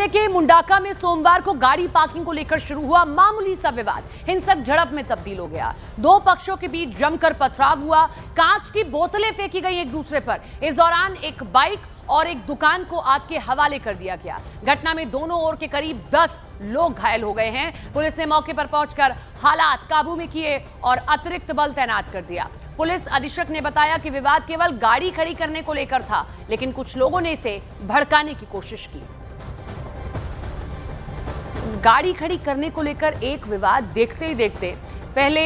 जिले के मुंडाका में सोमवार को गाड़ी पार्किंग को लेकर शुरू हुआ मामूली सा विवाद हिंसक झड़प में तब्दील हो गया। दो पक्षों के बीच जमकर पथराव हुआ, कांच की बोतलें फेंकी गई एक दूसरे पर। इस दौरान एक बाइक और एक दुकान को आग के हवाले कर दिया गया। घटना में दोनों ओर के करीब 10 लोग घायल हो गए हैं। पुलिस ने मौके पर पहुंचकर हालात काबू में किए और अतिरिक्त बल तैनात कर दिया। पुलिस अधीक्षक ने बताया कि विवाद केवल गाड़ी खड़ी करने को लेकर था, लेकिन कुछ लोगों ने इसे भड़काने की कोशिश की। गाड़ी खड़ी करने को लेकर एक विवाद देखते ही देखते पहले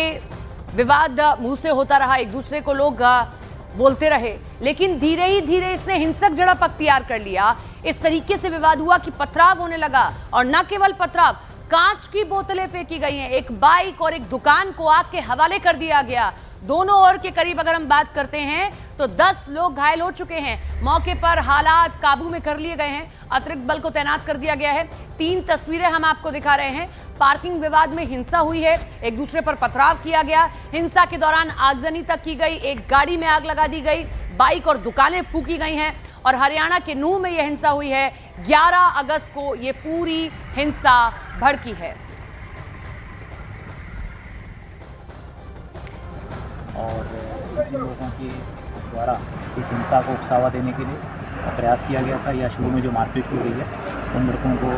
विवाद मुंह से होता रहा, एक दूसरे को लोग बोलते रहे, लेकिन धीरे ही धीरे इसने हिंसक झड़प अख्तियार कर लिया। इस तरीके से विवाद हुआ कि पथराव होने लगा, और न केवल पथराव, कांच की बोतलें फेंकी गई हैं, एक बाइक और एक दुकान को आग के हवाले कर दिया गया। दोनों ओर के करीब अगर हम बात करते हैं तो 10 लोग घायल हो चुके हैं। मौके पर हालात काबू में कर लिए गए हैं, अतिरिक्त बल को तैनात कर दिया गया है। 3 तस्वीरें हम आपको दिखा रहे हैं। पार्किंग विवाद में हिंसा हुई है, एक दूसरे पर पथराव किया गया। हिंसा के दौरान आगजनी तक की गई, एक गाड़ी में आग लगा दी गई, बाइक और दुकानें फूंकी गई हैं। और हरियाणा के नूंह में यह हिंसा हुई है। 11 अगस्त को यह पूरी हिंसा भड़की है। और लोगों के द्वारा इस हिंसा को उकसावा देने के लिए प्रयास किया गया था, या शुरू में जो मारपीट की गई है उन लड़कों को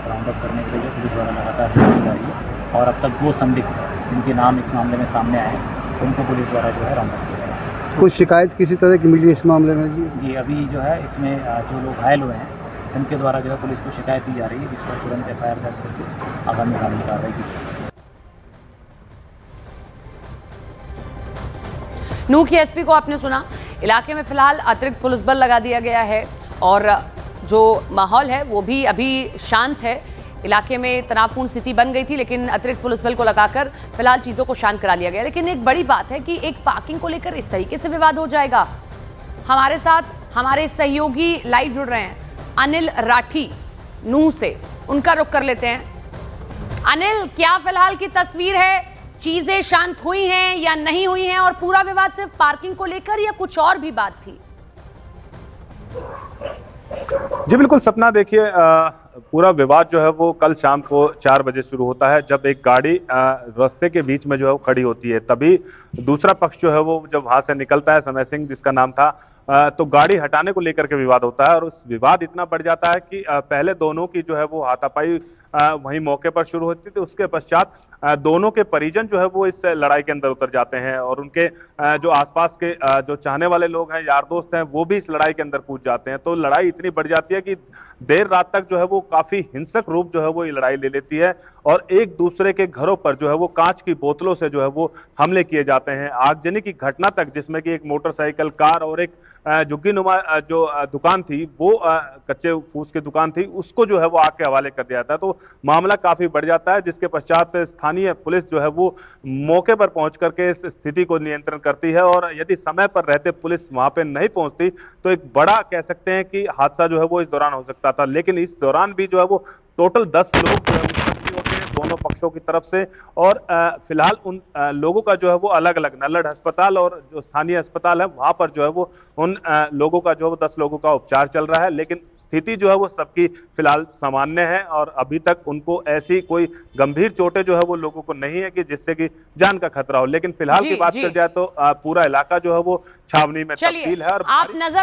राउंड अप करने के लिए पुलिस द्वारा लगातार की जा रही है। और अब तक 2 संदिग्ध जिनके नाम इस मामले में सामने आए हैं उनको पुलिस द्वारा जो है राउंड अप किया जा रहा है। कुछ शिकायत किसी तरह की मिली इस मामले में? जी, अभी जो है इसमें जो लोग घायल हुए हैं उनके द्वारा जो है पुलिस को शिकायत दी जा रही है, जिस पर तुरंत FIR दर्ज करके आगामी कानूनी कार्रवाई की जाएगी। नूंह की एसपी को आपने सुना। इलाके में फिलहाल अतिरिक्त पुलिस बल लगा दिया गया है और जो माहौल है वो भी अभी शांत है। इलाके में तनावपूर्ण स्थिति बन गई थी, लेकिन अतिरिक्त पुलिस बल को लगाकर फिलहाल चीज़ों को शांत करा लिया गया। लेकिन एक बड़ी बात है कि एक पार्किंग को लेकर इस तरीके से विवाद हो जाएगा। हमारे साथ हमारे सहयोगी लाइव जुड़ रहे हैं, अनिल राठी नूंह से, उनका रुख कर लेते हैं। अनिल, क्या फिलहाल की तस्वीर है? चीजें शांत हुई हैं या नहीं हुई हैं, और पूरा विवाद सिर्फ पार्किंग को लेकर या कुछ और भी बात थी? जी बिल्कुल सपना, देखिए पूरा विवाद जो है वो कल शाम को 4 बजे शुरू होता है, जब एक गाड़ी रास्ते के बीच में जो है वो खड़ी होती है। तभी दूसरा पक्ष जो है वो जब वहां से निकलता है, समय सिंह जिसका नाम था, तो गाड़ी हटाने को लेकर के विवाद होता है। और उस विवाद इतना बढ़ जाता है कि पहले दोनों की जो है वो हाथापाई वहीं मौके पर शुरू होती थी। उसके पश्चात दोनों के परिजन जो है वो इस लड़ाई के अंदर उतर जाते हैं, और उनके जो आसपास के जो चाहने वाले लोग हैं, यार दोस्त हैं, वो भी इस लड़ाई के अंदर कूद जाते हैं। तो लड़ाई इतनी बढ़ जाती है कि देर रात तक जो है वो काफी हिंसक रूप जो है वो ये लड़ाई ले लेती है, और एक दूसरे के घरों पर जो है वो कांच की बोतलों से जो है वो हमले किए जाते हैं। आगजनी की घटना तक, जिसमें कि एक मोटरसाइकिल, कार और एक झुग्गी नुमा जो दुकान थी, वो कच्चे फूस की दुकान थी, उसको जो है वो आग के हवाले कर दिया था। तो मामला काफी बढ़ जाता है, जिसके पश्चात स्थानीय पुलिस जो है वो मौके पर पहुंच करके इस स्थिति को नियंत्रण करती है। और यदि समय पर रहते पुलिस वहां पे नहीं पहुंचती तो एक बड़ा कह सकते हैं कि हादसा जो है वो इस दौरान हो सकता था। लेकिन इस दौरान भी जो है वो टोटल 10 लोग जो है दोनों पक्षों की तरफ से, और फिलहाल उन लोगों का जो है वो अलग अलग नल्लड़ अस्पताल और जो स्थानीय अस्पताल है वहां पर जो है वो उन लोगों का जो है 10 लोगों का उपचार चल रहा है। लेकिन स्थिति जो है वो सबकी फिलहाल सामान्य है, और अभी तक उनको ऐसी कोई गंभीर चोटें जो है वो लोगों को नहीं है कि जिससे कि जान का खतरा हो। लेकिन फिलहाल की बात कर जाए तो पूरा इलाका जो है वो छावनी में तब्दील है। और